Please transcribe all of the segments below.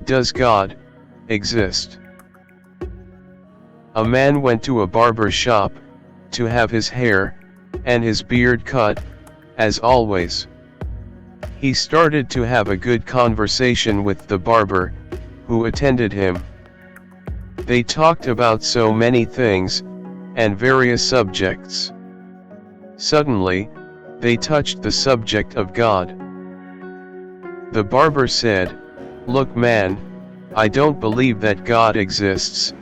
Does God exist? A man went to a barber shop to have his hair and his beard cut, as always. He started to have a good conversation with the barber, who attended him. They talked about so many things, and various subjects. Suddenly, they touched the subject of God. The barber said, "Look man, I don't believe that God exists,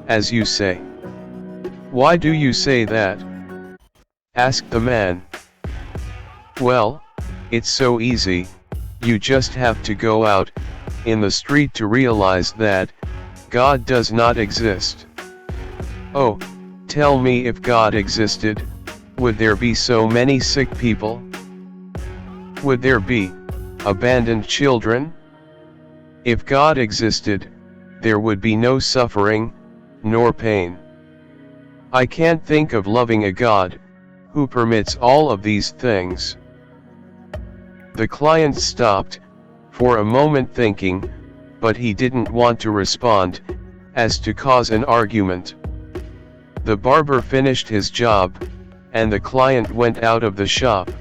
as you say." "Why do you say that?" asked the man. "Well, it's so easy, you just have to go out in the street to realize that God does not exist." "Oh, tell me, if God existed, would there be so many sick people? Would there be abandoned children? If God existed, there would be no suffering, nor pain. I can't think of loving a God who permits all of these things." The client stopped for a moment thinking, but he didn't want to respond, as to cause an argument. The barber finished his job, and the client went out of the shop.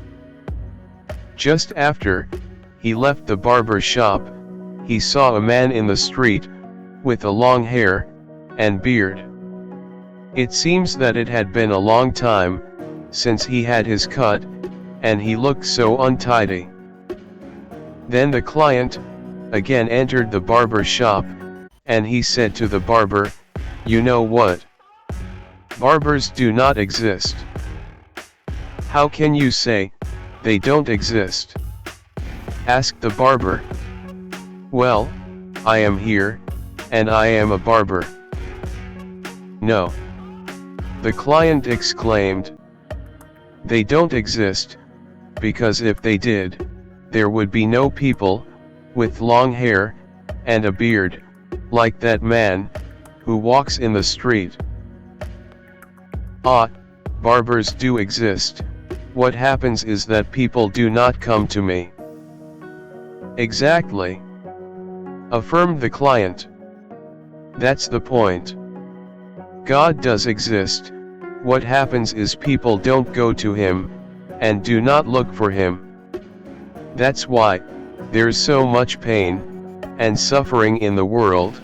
Just after he left the barber shop, he saw a man in the street, with a long hair and beard. It seems that it had been a long time since he had his cut, and he looked so untidy. Then the client again entered the barber shop, and he said to the barber, "You know what? Barbers do not exist." "How can you say they don't exist?" asked the barber. "Well, I am here, and I am a barber." "No," the client exclaimed. "They don't exist, because if they did, there would be no people with long hair and a beard, like that man who walks in the street." "Ah, barbers do exist. What happens is that people do not come to me." "Exactly," affirmed the client. "That's the point. God does exist. What happens is people don't go to him, and do not look for him. That's why there's so much pain and suffering in the world."